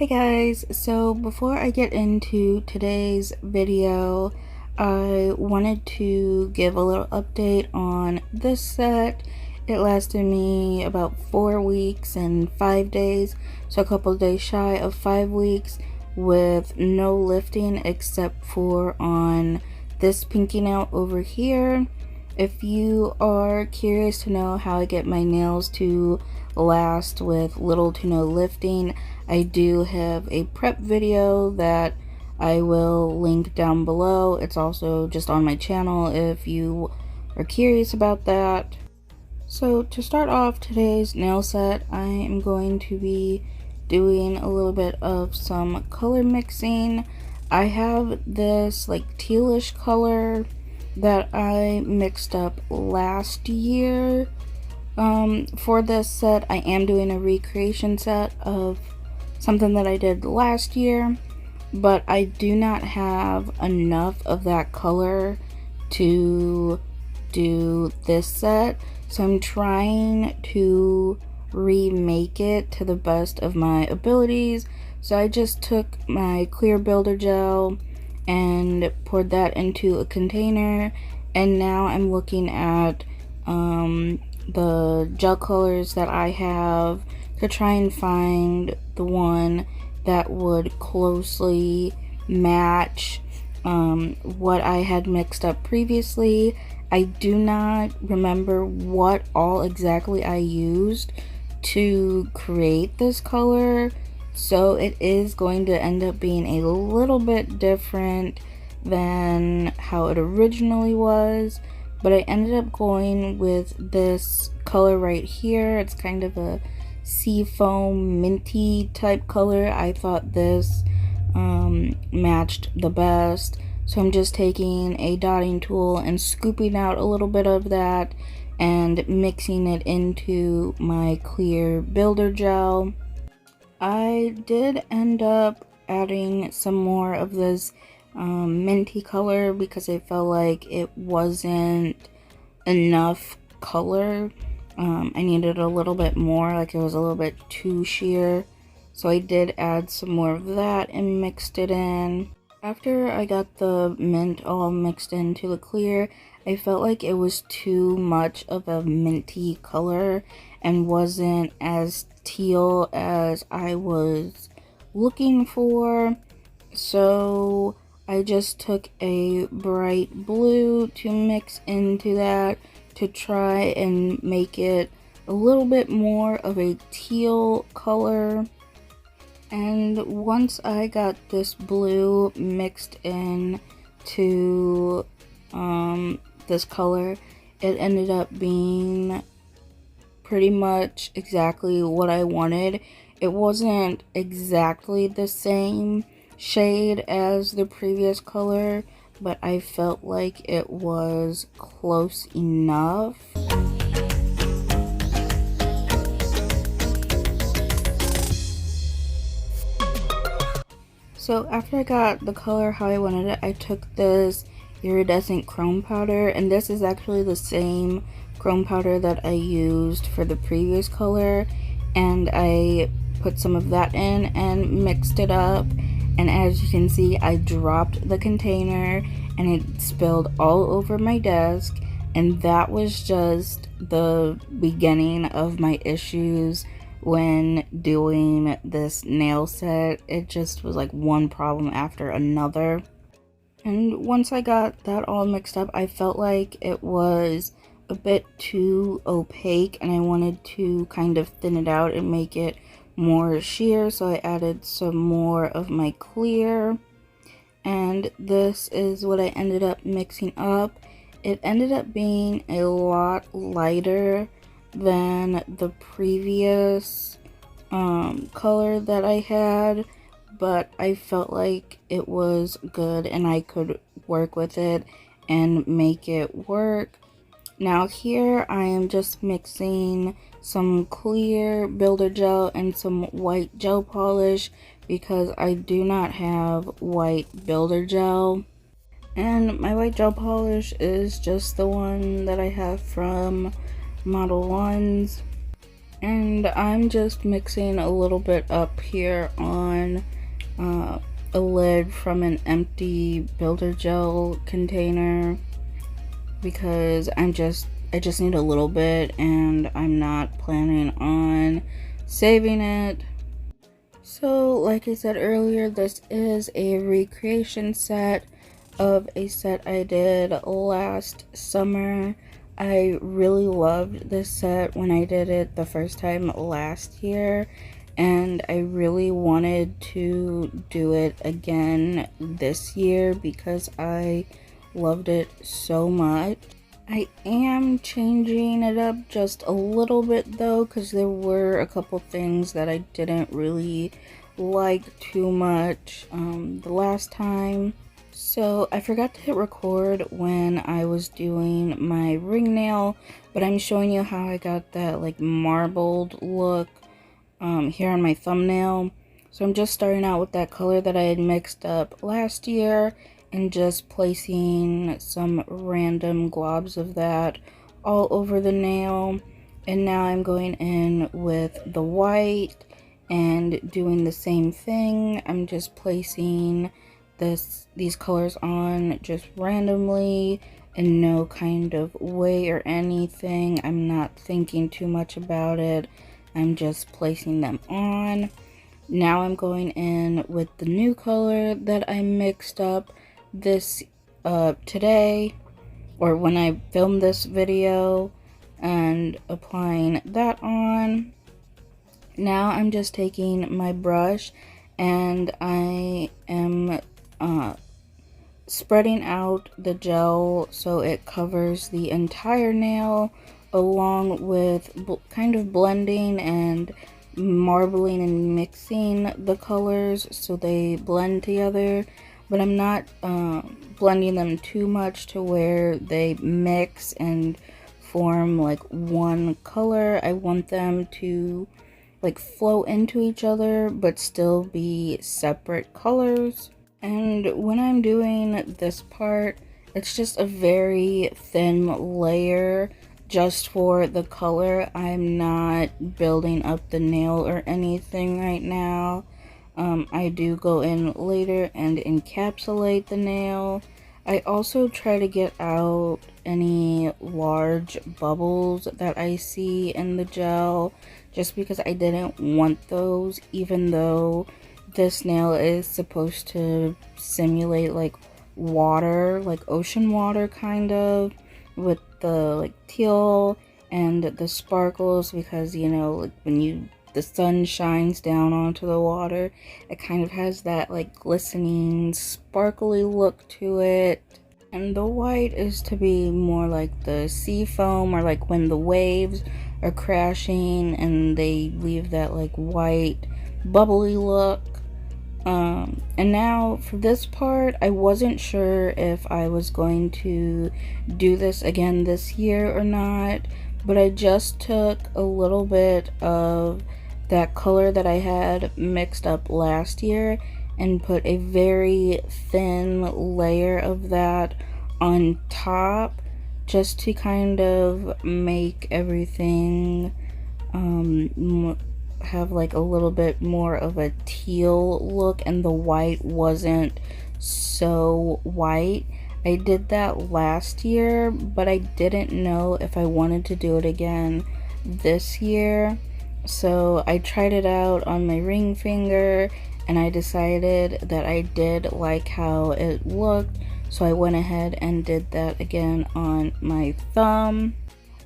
Hey guys, so before I get into today's video, I wanted to give a little update on this set. It lasted me about 4 weeks and 5 days, so a couple of days shy of 5 weeks with no lifting except for on this pinky nail over here. If you are curious to know how I get my nails to last with little to no lifting, I do have a prep video that I will link down below. It's also just on my channel if you are curious about that. So to start off today's nail set, I am going to be doing a little bit of some color mixing. I have this like tealish color that I mixed up last year. For this set, I am doing a recreation set of something that I did last year, but I do not have enough of that color to do this set, so I'm trying to remake it to the best of my abilities. So I just took my clear builder gel and poured that into a container, and now I'm looking at the gel colors that I have to try and find the one that would closely match what I had mixed up previously. I do not remember what all exactly I used to create this color, so it is going to end up being a little bit different than how it originally was, but I ended up going with this color right here. It's kind of a seafoam minty type color. I thought this matched the best, so I'm just taking a dotting tool and scooping out a little bit of that and mixing it into my clear builder gel. I did end up adding some more of this minty color because I felt like it wasn't enough color. I needed a little bit more, like it was a little bit too sheer, so I did add some more of that and mixed it in. After I got the mint all mixed into the clear, I felt like it was too much of a minty color and wasn't as teal as I was looking for, so I just took a bright blue to mix into that to try and make it a little bit more of a teal color. And once I got this blue mixed in to this color, it ended up being pretty much exactly what I wanted. It wasn't exactly the same shade as the previous color, but I felt like it was close enough. So after I got the color how I wanted it, I took this iridescent chrome powder, and this is actually the same chrome powder that I used for the previous color, and I put some of that in and mixed it up, and as you can see, I dropped the container and it spilled all over my desk, and that was just the beginning of my issues when doing this nail set. It just was like one problem after another. And once I got that all mixed up, I felt like it was a bit too opaque and I wanted to kind of thin it out and make it more sheer, so I added some more of my clear, and this is what I ended up mixing up. It ended up being a lot lighter than the previous color that I had, but I felt like it was good and I could work with it and make it work. Now here I am just mixing some clear builder gel and some white gel polish because I do not have white builder gel. And my white gel polish is just the one that I have from Model 1s. And I'm just mixing a little bit up here on a lid from an empty builder gel container, because I just need a little bit and I'm not planning on saving it. So like I said earlier, this is a recreation set of a set I did last summer. I really loved this set when I did it the first time last year, and I really wanted to do it again this year because I loved it so much. I am changing it up just a little bit though, because there were a couple things that I didn't really like too much the last time. So I forgot to hit record when I was doing my ring nail, but I'm showing you how I got that like marbled look here on my thumbnail. So I'm just starting out with that color that I had mixed up last year and just placing some random globs of that all over the nail. And now I'm going in with the white and doing the same thing. I'm just placing these colors on just randomly in no kind of way or anything. I'm not thinking too much about it. I'm just placing them on. Now I'm going in with the new color that I mixed up this today, or when I filmed this video, and applying that on. Now I'm just taking my brush and I am spreading out the gel so it covers the entire nail, along with kind of blending and marbling and mixing the colors so they blend together. But I'm not blending them too much to where they mix and form like one color. I want them to like flow into each other but still be separate colors. And when I'm doing this part, it's just a very thin layer just for the color. I'm not building up the nail or anything right now. I do go in later and encapsulate the nail. I also try to get out any large bubbles that I see in the gel, just because I didn't want those, even though this nail is supposed to simulate like water, like ocean water kind of, with the like teal and the sparkles, because you know, like when the sun shines down onto the water, it kind of has that like glistening sparkly look to it. And the white is to be more like the sea foam, or like when the waves are crashing and they leave that like white bubbly look. And now for this part, I wasn't sure if I was going to do this again this year or not, but I just took a little bit of that color that I had mixed up last year and put a very thin layer of that on top, just to kind of make everything have like a little bit more of a teal look, and the white wasn't so white. I did that last year, but I didn't know if I wanted to do it again this year. So I tried it out on my ring finger and I decided that I did like how it looked, so I went ahead and did that again on my thumb.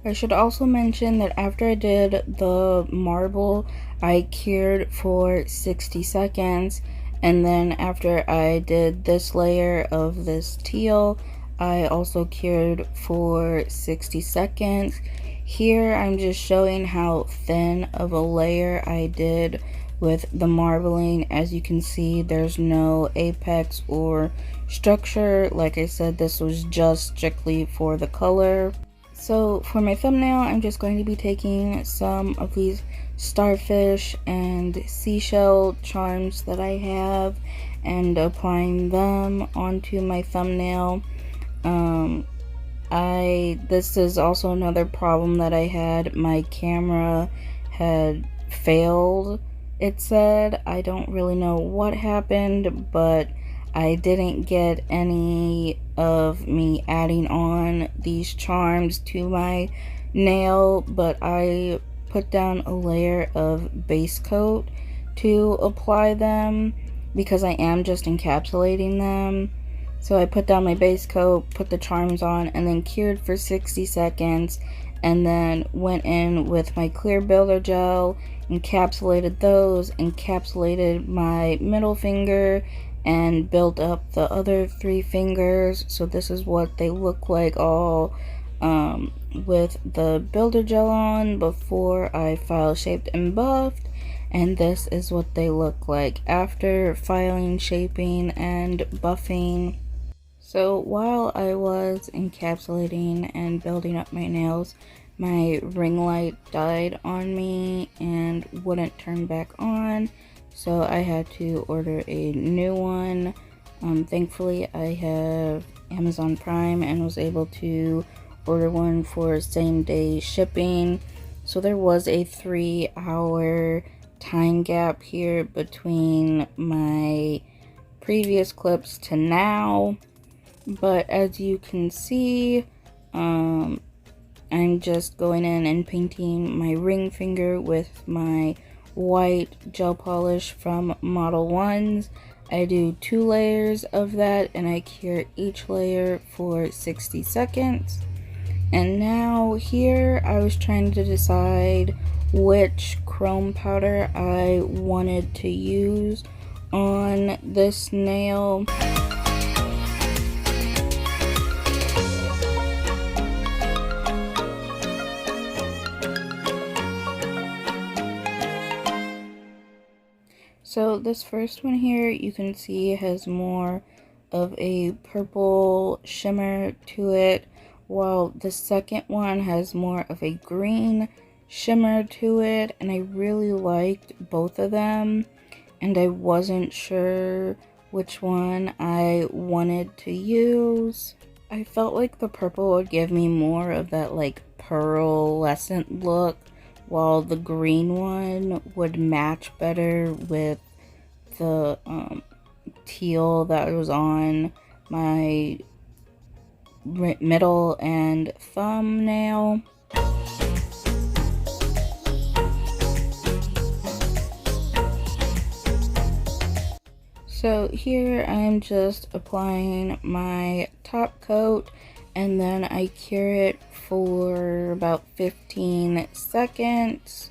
I should also mention that after I did the marble, I cured for 60 seconds, and then after I did this layer of this teal, I also cured for 60 seconds. Here I'm just showing how thin of a layer I did with the marbling. As you can see, there's no apex or structure. Like I said, this was just strictly for the color. So for my thumbnail, I'm just going to be taking some of these starfish and seashell charms that I have and applying them onto my thumbnail. This is also another problem that I had. My camera had failed, it said. I don't really know what happened, but I didn't get any of me adding on these charms to my nail, but I put down a layer of base coat to apply them because I am just encapsulating them. So I put down my base coat, put the charms on, and then cured for 60 seconds, and then went in with my clear builder gel, encapsulated those, encapsulated my middle finger, and built up the other 3 fingers. So this is what they look like all with the builder gel on before I file shaped and buffed, and this is what they look like after filing, shaping, and buffing. So while I was encapsulating and building up my nails, my ring light died on me and wouldn't turn back on, so I had to order a new one. Thankfully I have Amazon Prime and was able to order one for same day shipping. So there was a 3-hour time gap here between my previous clips to now, but as you can see, I'm just going in and painting my ring finger with my white gel polish from Model 1s. I do 2 layers of that and I cure each layer for 60 seconds. And now here I was trying to decide which chrome powder I wanted to use on this nail. So this first one here, you can see has more of a purple shimmer to it, while the second one has more of a green shimmer to it, and I really liked both of them, and I wasn't sure which one I wanted to use. I felt like the purple would give me more of that like pearlescent look, while the green one would match better with the teal that was on my middle and thumbnail. So here I'm just applying my top coat, and then I cure it for about 15 seconds.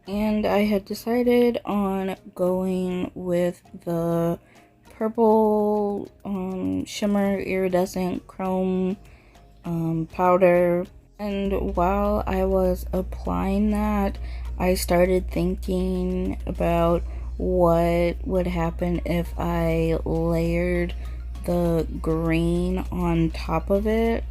And I had decided on going with the purple shimmer iridescent chrome powder. And while I was applying that, I started thinking about what would happen if I layered the green on top of it,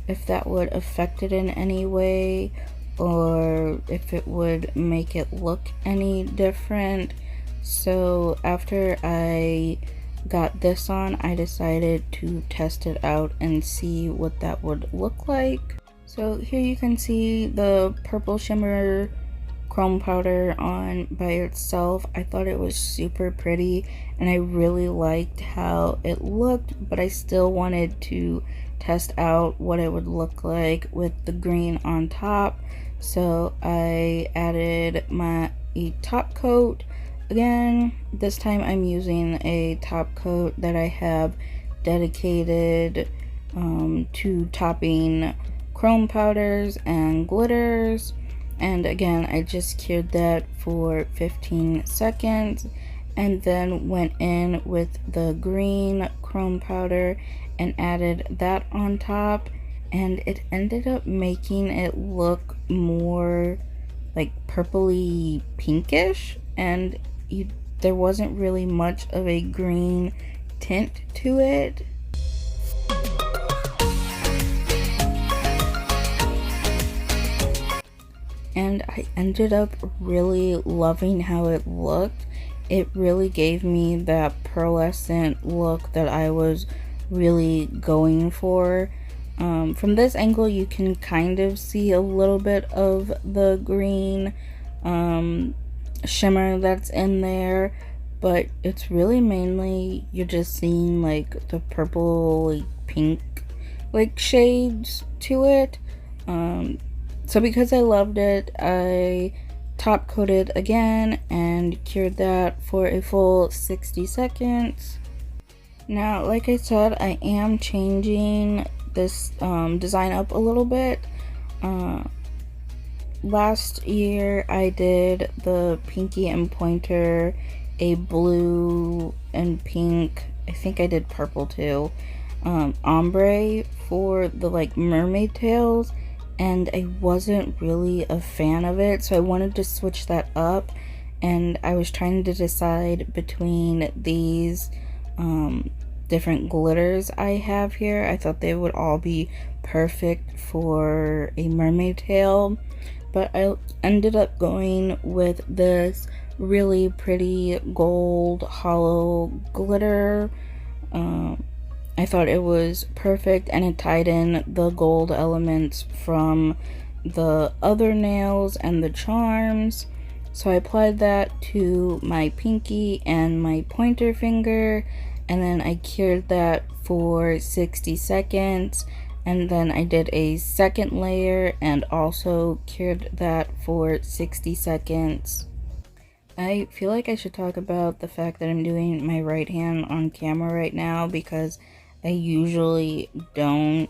if that would affect it in any way, or if it would make it look any different. So after I got this on, I decided to test it out and see what that would look like. So here you can see the purple shimmer chrome powder on by itself. I thought it was super pretty and I really liked how it looked, but I still wanted to test out what it would look like with the green on top. So I added my top coat again. This time I'm using a top coat that I have dedicated to topping chrome powders and glitters. And again, I just cured that for 15 seconds and then went in with the green chrome powder and added that on top, and it ended up making it look more like purpley pinkish, and there wasn't really much of a green tint to it. and I ended up really loving how it looked. It really gave me that pearlescent look that I was really going for. From this angle you can kind of see a little bit of the green shimmer that's in there, but it's really mainly you're just seeing like the purple, like pink like shades to it. So because I loved it, I top coated again and cured that for a full 60 seconds. Now, like I said, I am changing this design up a little bit. Last year I did the pinky and pointer, a blue and pink, I think I did purple too, ombre for the like Mermaid Tails, and I wasn't really a fan of it, so I wanted to switch that up, and I was trying to decide between these different glitters I have here. I thought they would all be perfect for a mermaid tail, but I ended up going with this really pretty gold hollow glitter. I thought it was perfect, and it tied in the gold elements from the other nails and the charms. So I applied that to my pinky and my pointer finger, and then I cured that for 60 seconds, and then I did a second layer and also cured that for 60 seconds. I feel like I should talk about the fact that I'm doing my right hand on camera right now, because I usually don't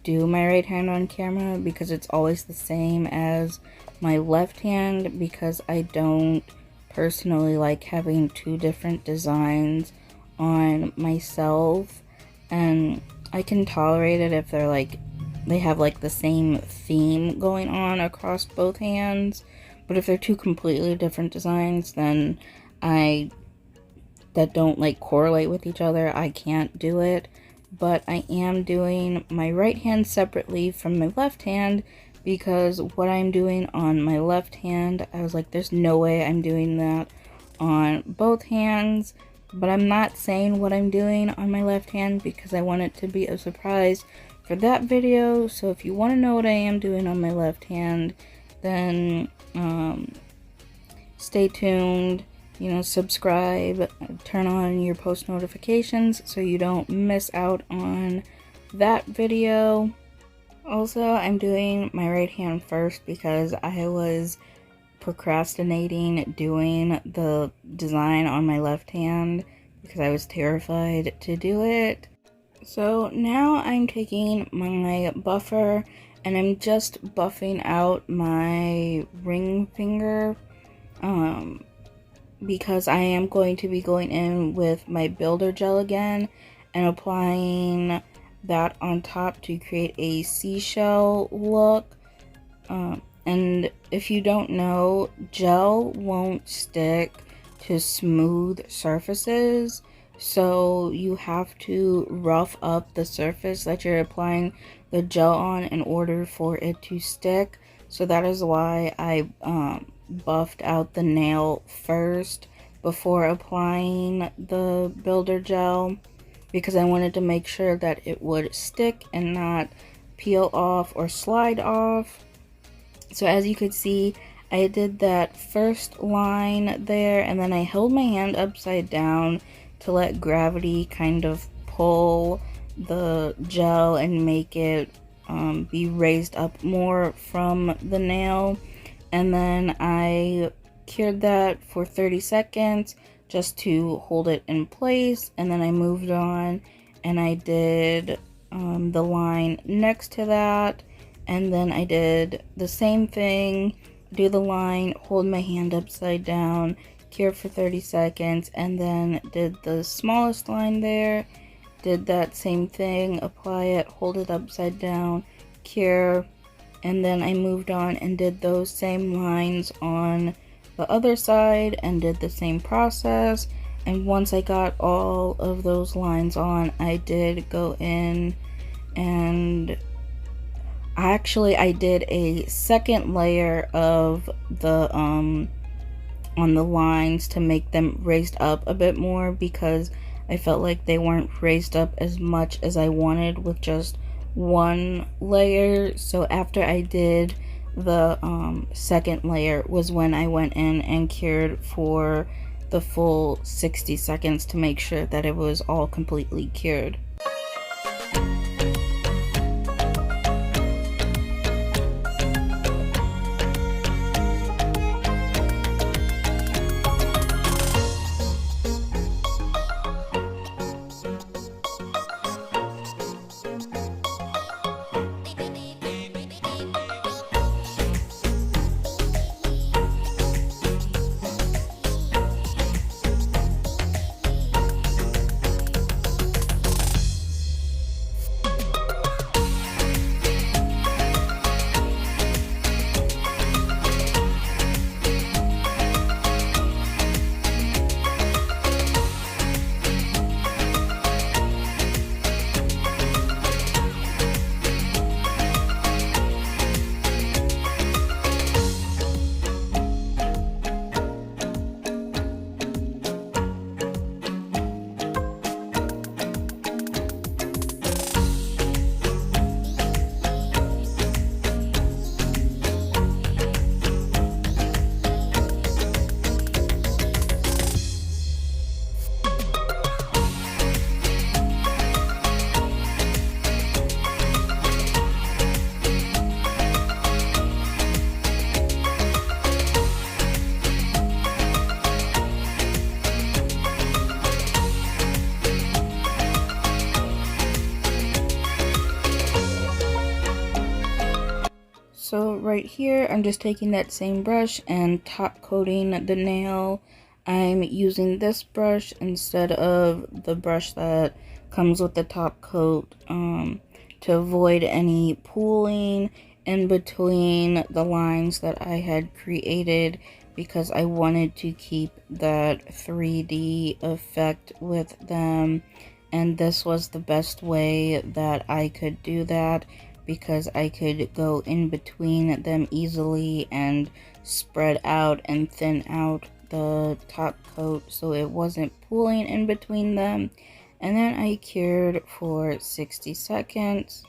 do my right hand on camera because it's always the same as my left hand, because I don't personally like having two different designs on myself, and I can tolerate it if they're like they have like the same theme going on across both hands, but if they're two completely different designs then that don't like correlate with each other, I can't do it. But I am doing my right hand separately from my left hand, because what I'm doing on my left hand, I was like, there's no way I'm doing that on both hands. But I'm not saying what I'm doing on my left hand because I want it to be a surprise for that video. So if you want to know what I am doing on my left hand, then stay tuned, you know, subscribe, turn on your post notifications so you don't miss out on that video. Also, I'm doing my right hand first because I was procrastinating doing the design on my left hand because I was terrified to do it. So now I'm taking my buffer and I'm just buffing out my ring finger, because I am going to be going in with my builder gel again and applying that on top to create a seashell look. And if you don't know, gel won't stick to smooth surfaces, so you have to rough up the surface that you're applying the gel on in order for it to stick. So that is why I buffed out the nail first before applying the builder gel, because I wanted to make sure that it would stick and not peel off or slide off. So as you could see, I did that first line there, and then I held my hand upside down to let gravity kind of pull the gel and make it be raised up more from the nail. And then I cured that for 30 seconds just to hold it in place, and then I moved on and I did the line next to that, and then I did the same thing, do the line, hold my hand upside down, cure for 30 seconds, and then did the smallest line there, did that same thing, apply it, hold it upside down, cure, and then I moved on and did those same lines on the other side and did the same process. And once I got all of those lines on, I did go in and I did a second layer of the on the lines to make them raised up a bit more, because I felt like they weren't raised up as much as I wanted with just one layer. So after I did the second layer was when I went in and cured for the full 60 seconds to make sure that it was all completely cured. So right here, I'm just taking that same brush and top coating the nail. I'm using this brush instead of the brush that comes with the top coat to avoid any pooling in between the lines that I had created, because I wanted to keep that 3D effect with them. And this was the best way that I could do that, because I could go in between them easily and spread out and thin out the top coat so it wasn't pooling in between them. And then I cured for 60 seconds.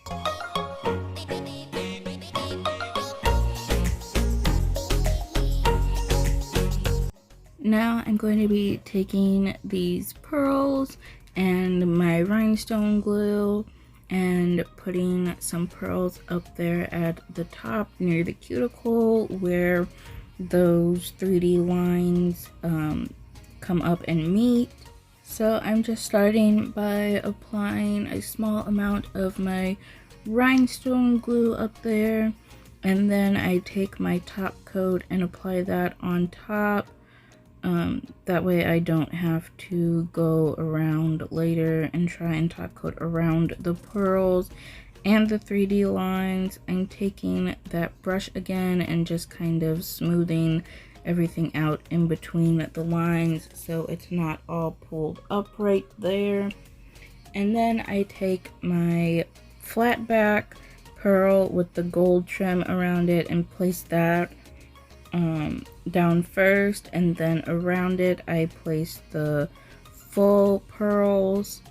Now I'm going to be taking these pearls and my rhinestone glue and putting some pearls up there at the top near the cuticle where those 3D lines come up and meet. So I'm just starting by applying a small amount of my rhinestone glue up there, and then I take my top coat and apply that on top. That way I don't have to go around later and try and top coat around the pearls and the 3D lines. I'm taking that brush again and just kind of smoothing everything out in between the lines so it's not all pulled up right there. And then I take my flat back pearl with the gold trim around it and place that down first, and then around it I place the full pearls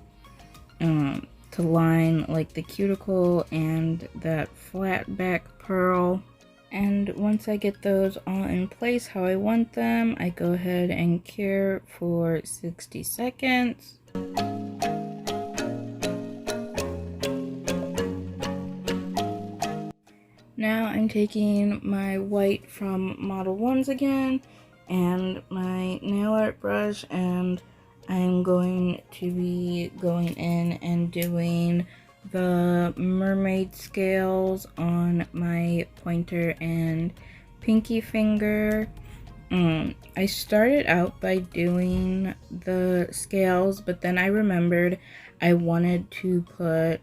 to line like the cuticle and that flat back pearl. And once I get those all in place how I want them, I go ahead and cure for 60 seconds. Now I'm taking my white from Model 1s again and my nail art brush, and I'm going to be going in and doing the mermaid scales on my pointer and pinky finger. I started out by doing the scales, but then I remembered I wanted to put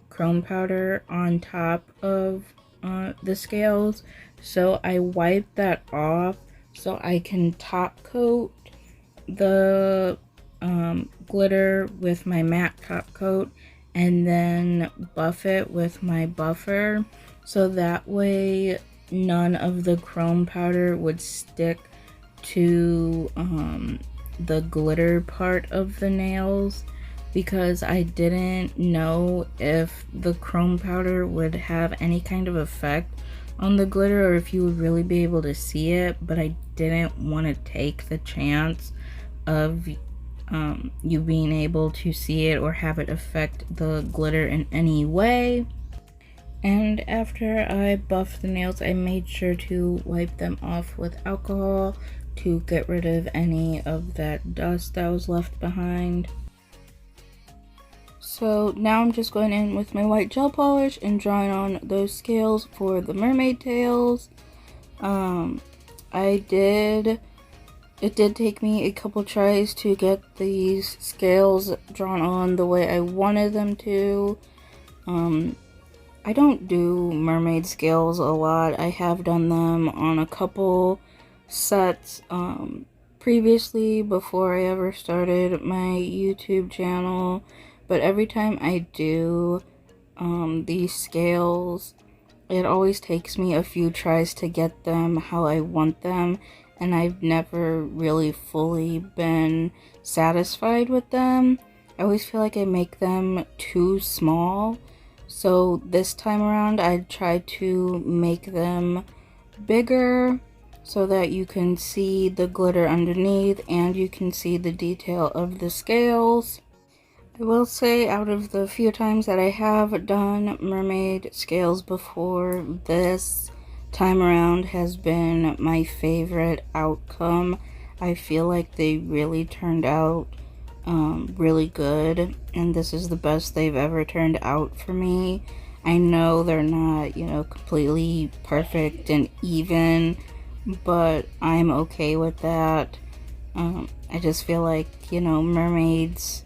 chrome powder on top of the scales, so I wiped that off so I can top coat the glitter with my matte top coat, and then buff it with my buffer, so that way none of the chrome powder would stick to the glitter part of the nails, because I didn't know if the chrome powder would have any kind of effect on the glitter or if you would really be able to see it, but I didn't want to take the chance of you being able to see it or have it affect the glitter in any way. And after I buffed the nails, I made sure to wipe them off with alcohol to get rid of any of that dust that was left behind. So now I'm just going in with my white gel polish and drawing on those scales for the mermaid tails. It did take me a couple tries to get these scales drawn on the way I wanted them to. I don't do mermaid scales a lot. I have done them on a couple sets previously before I ever started my YouTube channel, but every time I do these scales, it always takes me a few tries to get them how I want them, and I've never really fully been satisfied with them. I always feel like I make them too small, so this time around I tried to make them bigger so that you can see the glitter underneath and you can see the detail of the scales. I will say, out of the few times that I have done mermaid scales before, this time around has been my favorite outcome. I feel like they really turned out really good, and this is the best they've ever turned out for me. I know they're not, completely perfect and even, but I'm okay with that. I just feel like, mermaids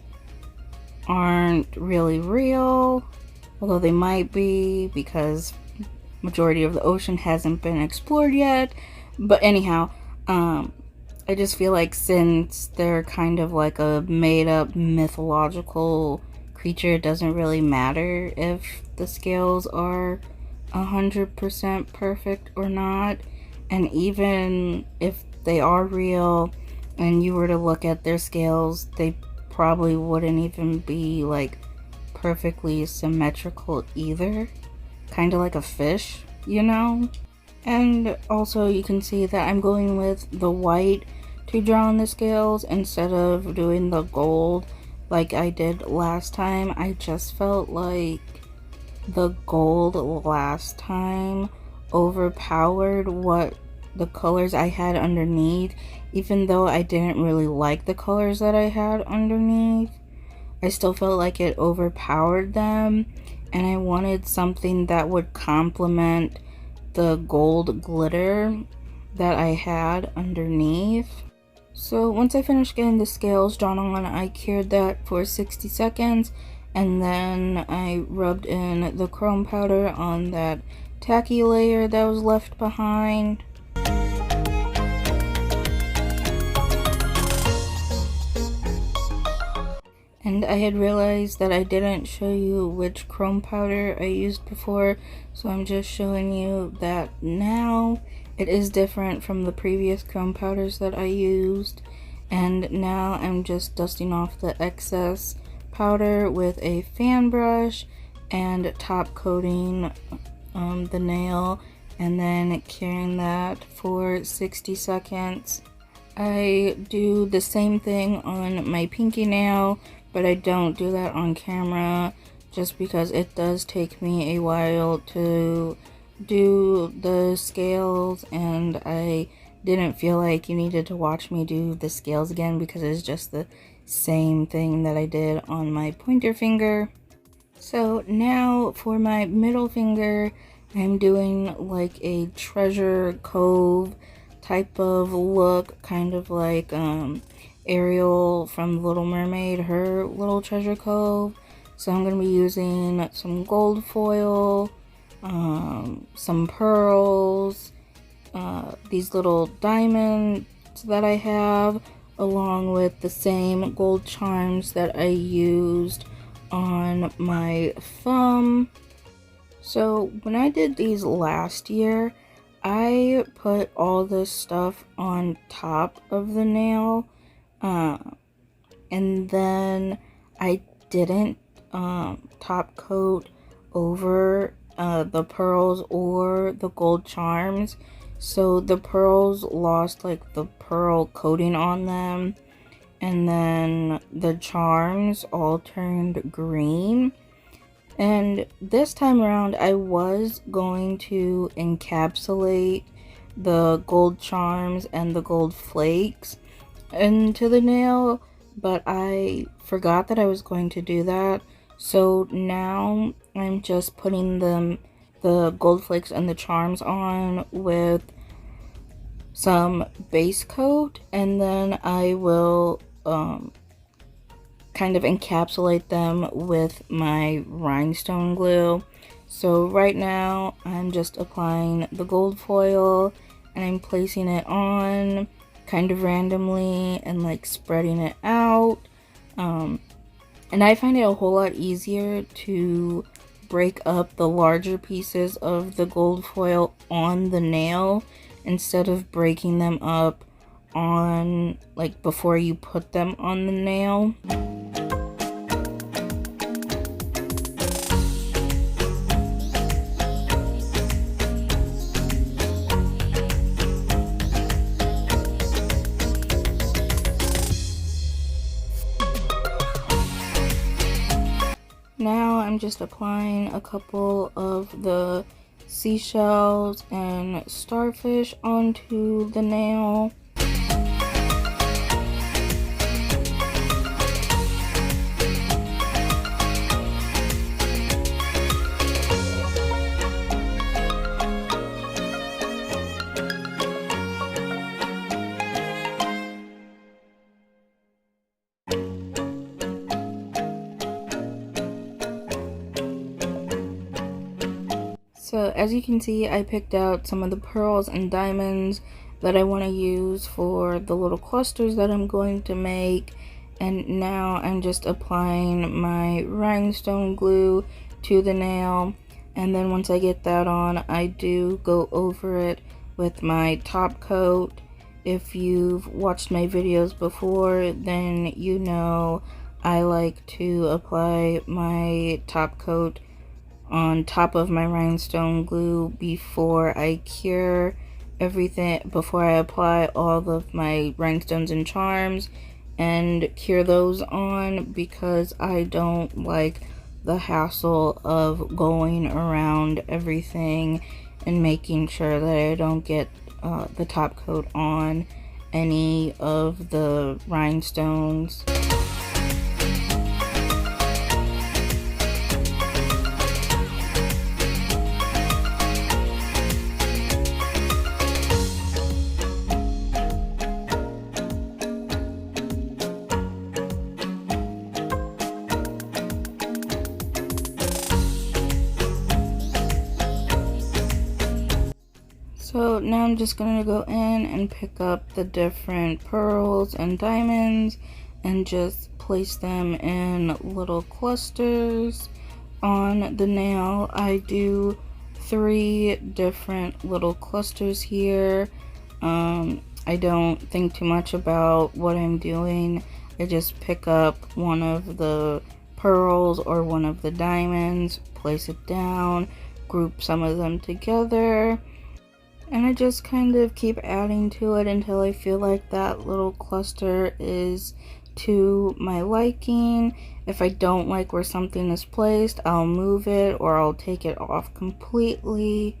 aren't really real, although they might be, because majority of the ocean hasn't been explored yet. But anyhow, I just feel like since they're kind of like a made-up mythological creature, it doesn't really matter if the scales are 100% perfect or not. And even if they are real and you were to look at their scales, they probably wouldn't even be like perfectly symmetrical either. Kind of like a fish, And also you can see that I'm going with the white to draw on the scales instead of doing the gold like I did last time. I just felt like the gold last time overpowered what the colors I had underneath, even though I didn't really like the colors that I had underneath. I still felt like it overpowered them, and I wanted something that would complement the gold glitter that I had underneath. So once I finished getting the scales drawn on, I cured that for 60 seconds, and then I rubbed in the chrome powder on that tacky layer that was left behind. And I had realized that I didn't show you which chrome powder I used before, so I'm just showing you that now. It is different from the previous chrome powders that I used, and now I'm just dusting off the excess powder with a fan brush and top coating the nail, and then curing that for 60 seconds. I do the same thing on my pinky nail, but I don't do that on camera just because it does take me a while to do the scales, and I didn't feel like you needed to watch me do the scales again because it's just the same thing that I did on my pointer finger. So now for my middle finger, I'm doing like a treasure cove type of look, kind of like Ariel from Little Mermaid, her little treasure cove. So I'm going to be using some gold foil, some pearls, these little diamonds that I have, along with the same gold charms that I used on my thumb. So when I did these last year, I put all this stuff on top of the nail, and then I didn't top coat over the pearls or the gold charms, so the pearls lost like the pearl coating on them, and then the charms all turned green. And this time around, I was going to encapsulate the gold charms and the gold flakes into the nail, but I forgot that I was going to do that. So now I'm just putting the gold flakes and the charms on with some base coat, and then I will kind of encapsulate them with my rhinestone glue. So right now I'm just applying the gold foil and I'm placing it on kind of randomly and like spreading it out. And I find it a whole lot easier to break up the larger pieces of the gold foil on the nail instead of breaking them up on like before you put them on the nail. Now I'm just applying a couple of the seashells and starfish onto the nail. So as you can see, I picked out some of the pearls and diamonds that I want to use for the little clusters that I'm going to make. And now I'm just applying my rhinestone glue to the nail. And then once I get that on, I do go over it with my top coat. If you've watched my videos before, then you know I like to apply my top coat on top of my rhinestone glue before I cure everything, before I apply all of my rhinestones and charms and cure those on, because I don't like the hassle of going around everything and making sure that I don't get the top coat on any of the rhinestones. So now I'm just going to go in and pick up the different pearls and diamonds and just place them in little clusters on the nail. I do 3 different little clusters here. I don't think too much about what I'm doing. I just pick up one of the pearls or one of the diamonds, place it down, group some of them together, and I just kind of keep adding to it until I feel like that little cluster is to my liking. If I don't like where something is placed, I'll move it or I'll take it off completely.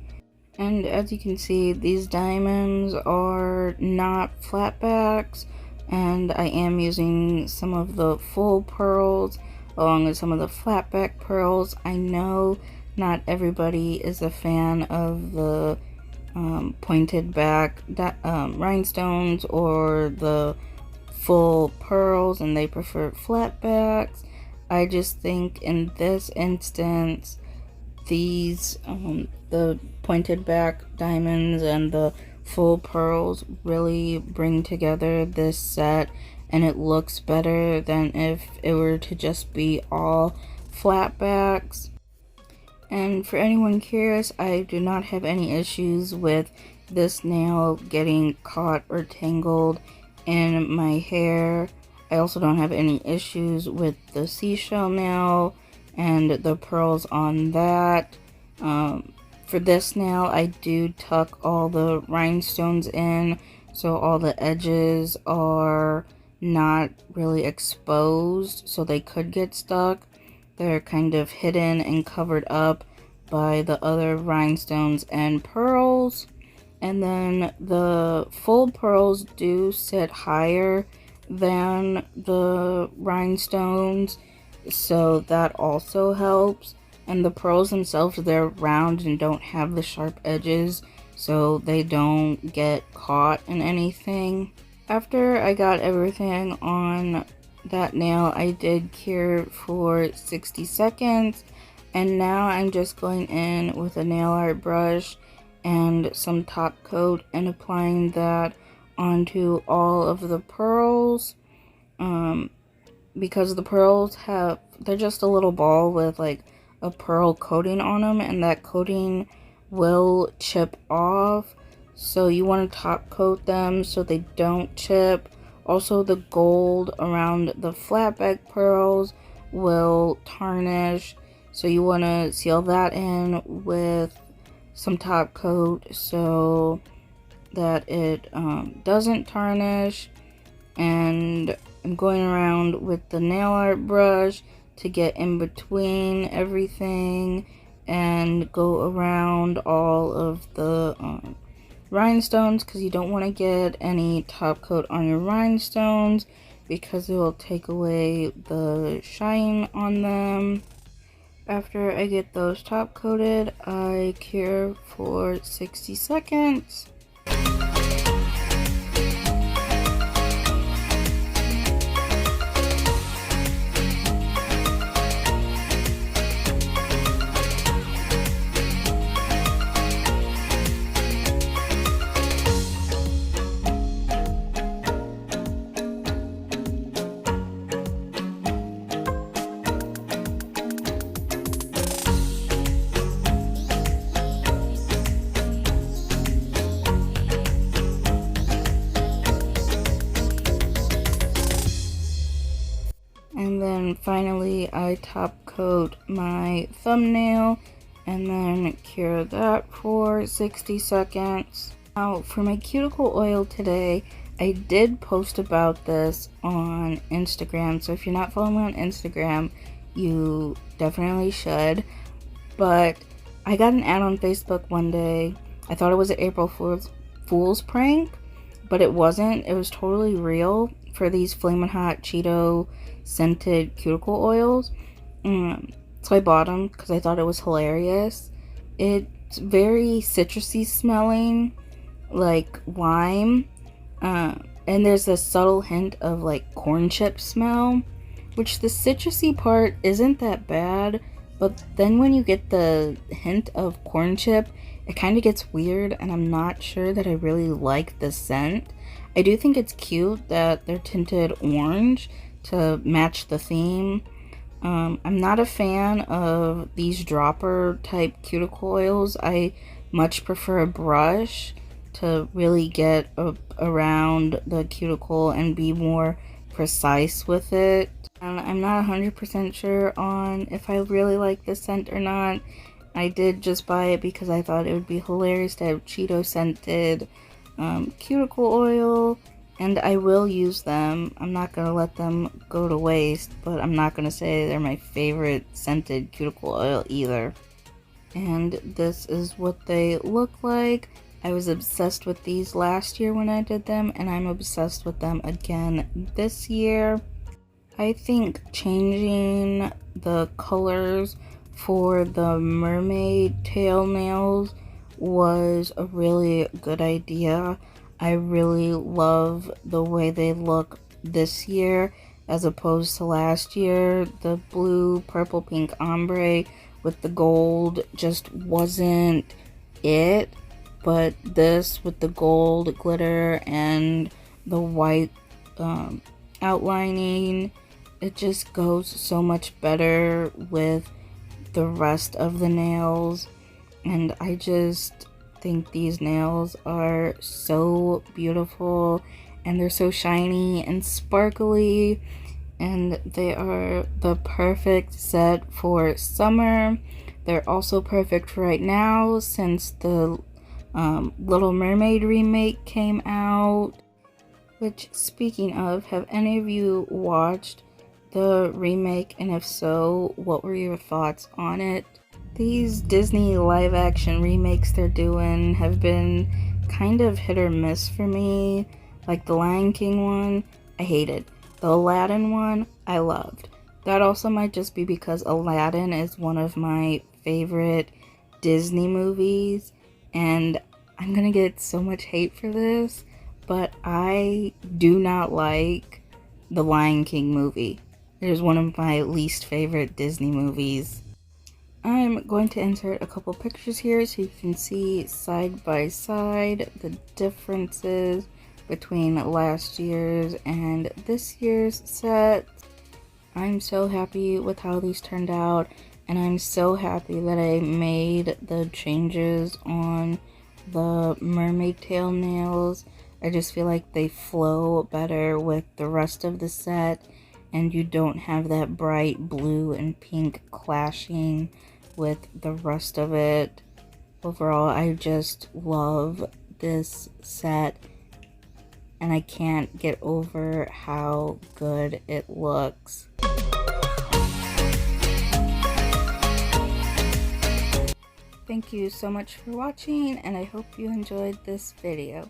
And as you can see, these diamonds are not flatbacks, and I am using some of the full pearls along with some of the flatback pearls. I know not everybody is a fan of the pointed back rhinestones or the full pearls, and they prefer flatbacks. I just think in this instance, these the pointed back diamonds and the full pearls really bring together this set, and it looks better than if it were to just be all flat backs. And for anyone curious, I do not have any issues with this nail getting caught or tangled in my hair. I also don't have any issues with the seashell nail and the pearls on that. For this nail, I do tuck all the rhinestones in, so all the edges are not really exposed, so they could get stuck. They're kind of hidden and covered up by the other rhinestones and pearls. And then the full pearls do sit higher than the rhinestones, so that also helps. And the pearls themselves, they're round and don't have the sharp edges, so they don't get caught in anything. After I got everything on that nail, I did cure for 60 seconds, and now I'm just going in with a nail art brush and some top coat and applying that onto all of the pearls. Because the pearls they're just a little ball with like a pearl coating on them, and that coating will chip off, so you want to top coat them so they don't chip. Also, the gold around the flat back pearls will tarnish, so you want to seal that in with some top coat so that it doesn't tarnish. And I'm going around with the nail art brush to get in between everything and go around all of the rhinestones, because you don't want to get any top coat on your rhinestones because it will take away the shine on them. After I get those top coated, I cure for 60 seconds. And then finally I top coat my thumbnail and then cure that for 60 seconds. Now for my cuticle oil today, I did post about this on Instagram, so if you're not following me on Instagram, you definitely should. But I got an ad on Facebook one day. I thought it was an April Fool's prank, but it wasn't. It was totally real for these Flamin' Hot Cheeto scented cuticle oils. So I bought them because I thought it was hilarious. It's very citrusy smelling, like lime, and there's a subtle hint of like corn chip smell, which the citrusy part isn't that bad, but then when you get the hint of corn chip, it kind of gets weird, and I'm not sure that I really like the scent. I do think it's cute that they're tinted orange to match the theme. I'm not a fan of these dropper type cuticle oils. I much prefer a brush to really get around the cuticle and be more precise with it. And I'm not 100% sure on if I really like this scent or not. I did just buy it because I thought it would be hilarious to have Cheeto scented cuticle oil, and I will use them. I'm not going to let them go to waste, but I'm not going to say they're my favorite scented cuticle oil either. And this is what they look like. I was obsessed with these last year when I did them, and I'm obsessed with them again this year. I think changing the colors for the mermaid tail nails was a really good idea. I really love the way they look this year as opposed to last year. The blue, purple, pink ombre with the gold just wasn't it, but this with the gold glitter and the white outlining it just goes so much better with the rest of the nails, and I just think these nails are so beautiful, and they're so shiny and sparkly, and they are the perfect set for summer. They're also perfect for right now since the Little Mermaid remake came out. Which, speaking of, have any of you watched the remake, and if so, what were your thoughts on it? These Disney live action remakes they're doing have been kind of hit or miss for me. Like the Lion King one, I hated. The Aladdin one, I loved. That also might just be because Aladdin is one of my favorite Disney movies, and I'm gonna get so much hate for this, but I do not like the Lion King movie. It is one of my least favorite Disney movies. I'm going to insert a couple pictures here so you can see side by side the differences between last year's and this year's set. I'm so happy with how these turned out, and I'm so happy that I made the changes on the mermaid tail nails. I just feel like they flow better with the rest of the set, and you don't have that bright blue and pink clashing with the rest of it. Overall, I just love this set, and I can't get over how good it looks. Thank you so much for watching, and I hope you enjoyed this video.